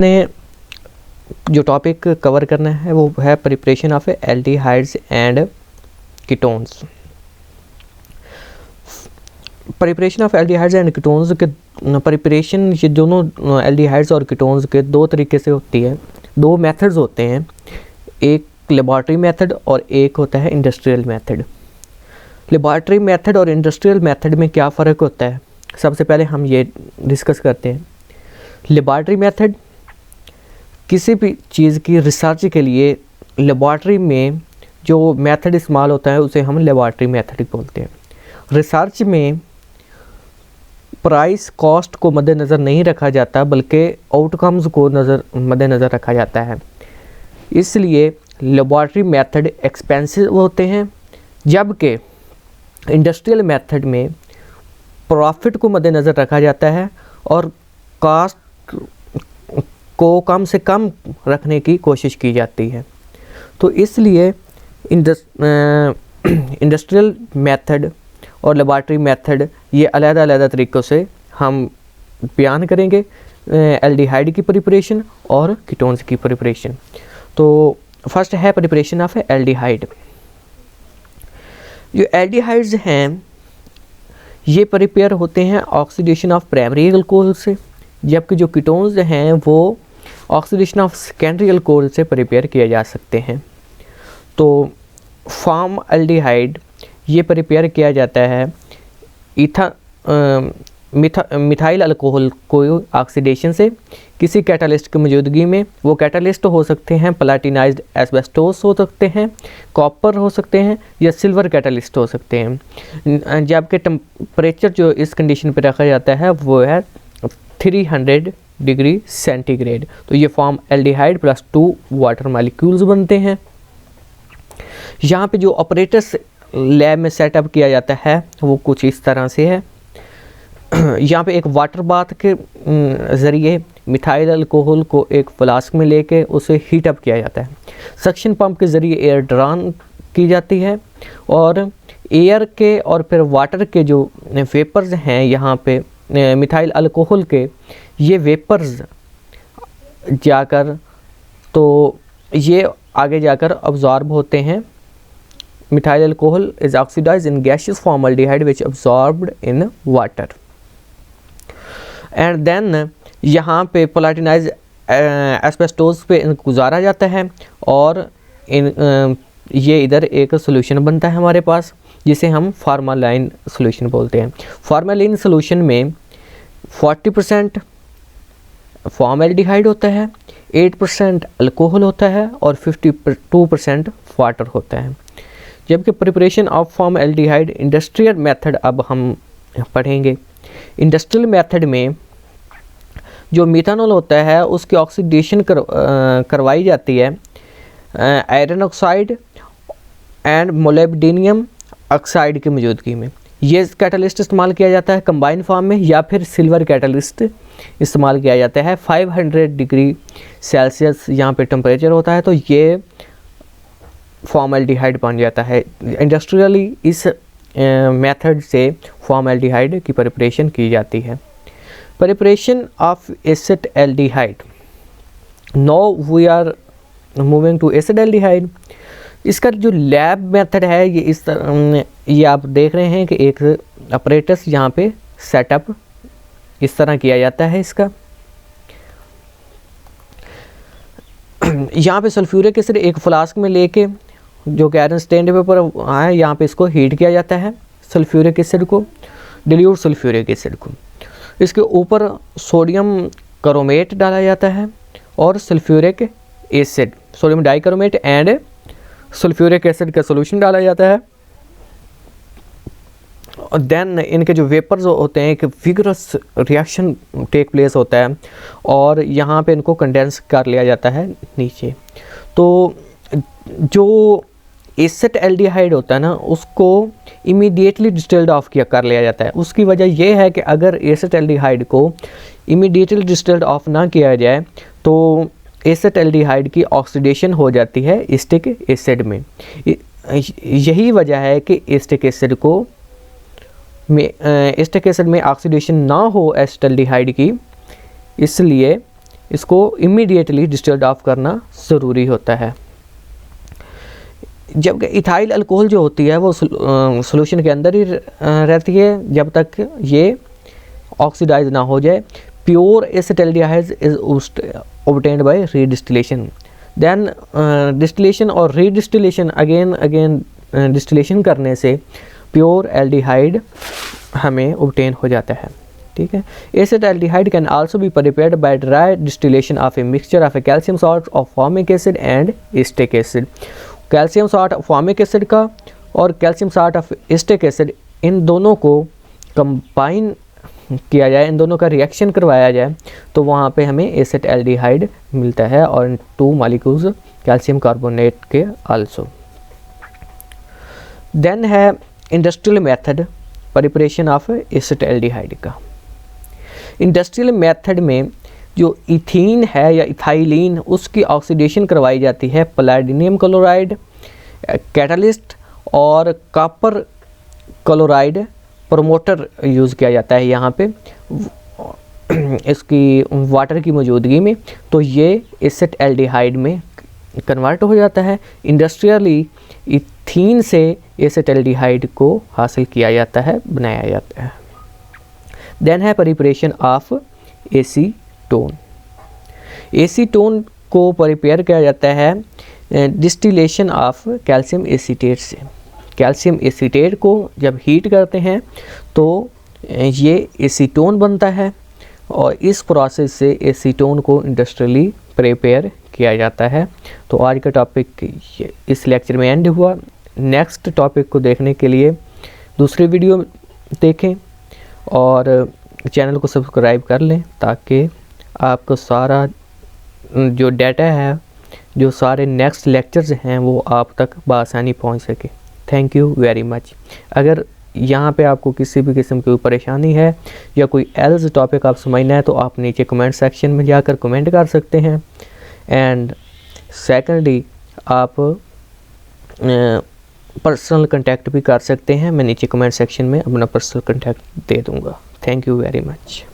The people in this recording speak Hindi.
ने जो टॉपिक कवर करना है वो है preparation of aldehydes and ketones. Preparation of aldehydes and ketones के प्रिपरेशन ये दोनों एल्डिहाइड्स और कीटोन्स के दो तरीके से होती है, दो मेथड्स होते हैं, एक लेबॉर्ट्री मेथड और एक होता है इंडस्ट्रियल मेथड। लेबॉर्ट्री मेथड और इंडस्ट्रियल मेथड में क्या फ़र्क होता है, सबसे पहले हम ये डिस्कस करते हैं। लेबॉर्ट्री मेथड किसी भी चीज़ की रिसर्च के लिए लेबॉर्ट्री में जो मेथड इस्तेमाल होता है उसे हम लेबॉर्ट्री मेथड बोलते हैं। रिसर्च में प्राइस कॉस्ट को मद्देनज़र नहीं रखा जाता बल्कि आउटकम्स को मद्देनज़र रखा जाता है, इसलिए लेबॉर्ट्री मेथड एक्सपेंसिव होते हैं, जबकि इंडस्ट्रियल मेथड में प्रॉफिट को मद्देनज़र रखा जाता है और कॉस्ट को कम से कम रखने की कोशिश की जाती है। तो इसलिए इंडस्ट्रियल मेथड और लेबॉर्ट्री मेथड ये अलग-अलग तरीक़ों से हम बयान करेंगे, एल्डिहाइड की प्रिपरेशन और कीटोन्स की प्रिपरेशन। तो फर्स्ट है प्रिपरेशन ऑफ एल्डिहाइड। जो एल्डिहाइड्स हैं ये प्रिपेयर होते हैं ऑक्सीडेशन ऑफ प्राइमरी अल्कोहल से, जबकि जो कीटोन्स हैं वो ऑक्सीडेशन ऑफ सेकेंडरी अल्कोहल से प्रिपेयर किए जा सकते हैं। तो फॉर्म एल्डिहाइड ये प्रिपेयर किया जाता है मिथाइल अल्कोहल को ऑक्सीडेशन से किसी कैटालिस्ट की मौजूदगी में। वो कैटालिस्ट हो सकते हैं प्लाटिनाइज्ड एस्बेस्टोस हो सकते हैं, कॉपर हो सकते हैं या सिल्वर कैटालिस्ट हो सकते हैं, जबकि टेम्परेचर जो इस कंडीशन पर रखा जाता है वो है 300 डिग्री सेंटीग्रेड। तो ये form aldehyde plus 2 water molecules बनते हैं। यहाँ पे जो ऑपरेटर्स लैब में सेटअप किया जाता है वो कुछ इस तरह से है। यहाँ पे एक वाटर बाथ के ज़रिए मिथाइल अल्कोहल को एक फ्लास्क में लेके उसे हीट अप किया जाता है। सक्शन पंप के ज़रिए एयर ड्रॉन की जाती है और एयर के और फिर वाटर के जो वेपर्स हैं यहाँ पे मिथाइल अल्कोहल के, ये वेपर्स जाकर तो ये आगे जाकर अब्जॉर्ब होते हैं। Methyl alcohol is oxidised in gaseous formaldehyde which absorbed in water and then यहाँ पे प्लाटिनाइज एस्बेस्टोस पे इनको गुजारा जाता है और ये इधर एक सोल्यूशन बनता है हमारे पास जिसे हम फार्मालाइन सोल्यूशन बोलते हैं। फार्मालाइन सोल्यूशन में 40% फॉर्मल्डिहाइड होता है, 8% अल्कोहल होता है और 52% वाटर होता है। जबकि preparation of formaldehyde industrial method अब हम पढ़ेंगे। इंडस्ट्रियल मेथड में जो मिथानॉल होता है उसकी ऑक्सीडेशन करवाई जाती है iron oxide and molybdenum oxide की मौजूदगी में। ये कैटलिस्ट इस्तेमाल किया जाता है कंबाइन फॉर्म में या फिर सिल्वर कैटलिस्ट इस्तेमाल किया जाता है। 500 डिग्री सेल्सियस यहाँ पे टेम्परेचर होता है, तो ये फॉर्मल्डिहाइड बन जाता है। इंडस्ट्रियली इस मेथड से फॉर्मल्डिहाइड की प्रिपरेशन की जाती है। Preparation of acid aldehyde. Now we are moving to acid aldehyde. इसका जो लैब मेथड है ये इस तरह, ये आप देख रहे हैं कि एक ऑपरेटस यहाँ पे सेटअप इस तरह किया जाता है इसका। यहाँ पे सल्फ्यूरिक एसिड एक फ्लास्क में लेके जो कि आयरन स्टेन्ड पेपर है यहाँ पे इसको हीट किया जाता है, सल्फ्यूरिक एसिड को, डिल्यूट सल्फ्यूरिक एसिड को। इसके ऊपर सोडियम क्रोमेट डाला जाता है और sulphuric acid, sodium dichromate and sulphuric acid का सोल्यूशन डाला जाता है। और देन इनके जो वेपर्स होते हैं एक विगरस रिएक्शन टेक प्लेस होता है और यहाँ पे इनको कंडेंस कर लिया जाता है नीचे। तो जो एसिड एल्डिहाइड होता है ना उसको इमीडिएटली डिस्टिल्ड ऑफ कर लिया जाता है। उसकी वजह यह है कि अगर एसिड एल्डिहाइड को इमीडिएटली डिस्टिल्ड ऑफ ना किया जाए तो एसिड एल्डिहाइड की ऑक्सीडेशन हो जाती है एसिटिक एसिड में। यही वजह है कि एसिटिक एसिड में ऑक्सीडेशन ना हो एसिड एल्डिहाइड की, इसलिए इसको इमीडिएटली डिस्टिल्ड ऑफ करना ज़रूरी होता है। जब इथाइल अल्कोहल जो होती है वो सॉल्यूशन के अंदर ही रहती है जब तक ये ऑक्सीडाइज ना हो जाए। Pure acetaldehyde is obtained by redistillation, then distillation और रीडिस्टिलेशन अगेन डिस्टिलेशन करने से प्योर एल्डिहाइड हमें obtain हो जाता है। ठीक है, acetaldehyde can also be prepared by dry distillation of a mixture of a calcium salt of formic acid and acetic acid. Calcium salt formic acid का और calcium salt of acetic acid, इन दोनों को कंबाइन किया जाए, इन दोनों का रिएक्शन करवाया जाए तो वहाँ पे हमें एसिटाल्डिहाइड मिलता है और 2 मॉलिक्यूल्स कैल्शियम कार्बोनेट के आल्सो। देन है industrial method preparation of acetaldehyde का। इंडस्ट्रियल मेथड में जो इथीन है या इथाइलिन उसकी ऑक्सीडेशन करवाई जाती है पैलेडियम क्लोराइड कैटलिस्ट और कॉपर क्लोराइड प्रोमोटर यूज़ किया जाता है यहाँ पे इसकी वाटर की मौजूदगी में, तो ये एसिटाल्डिहाइड में कन्वर्ट हो जाता है। इंडस्ट्रियली इथीन से एसिटाल्डिहाइड को हासिल किया जाता है, बनाया जाता है। देन है प्रिपरेशन ऑफ एसीटोन। एसीटोन को प्रिपेयर किया जाता है डिस्टिलेशन ऑफ कैल्शियम एसीटेट से। कैल्शियम एसीटेट को जब हीट करते हैं तो ये एसीटोन बनता है और इस प्रोसेस से एसीटोन को इंडस्ट्रियली प्रिपेयर किया जाता है। तो आज का टॉपिक इस लेक्चर में एंड हुआ। नेक्स्ट टॉपिक को देखने के लिए दूसरी वीडियो देखें और चैनल को सब्सक्राइब कर लें ताकि आपको सारा जो डाटा है, जो सारे नेक्स्ट लेक्चर्स हैं वो आप तक बआसानी पहुंच सके। Thank you very much. अगर यहाँ पे आपको किसी भी किस्म की परेशानी है या कोई एल्स टॉपिक आप समझना है तो आप नीचे कमेंट सेक्शन में जाकर कमेंट कर सकते हैं। एंड सेकेंडली आप पर्सनल कांटेक्ट भी कर सकते हैं, मैं नीचे कमेंट सेक्शन में अपना पर्सनल कांटेक्ट दे दूँगा। Thank you very much.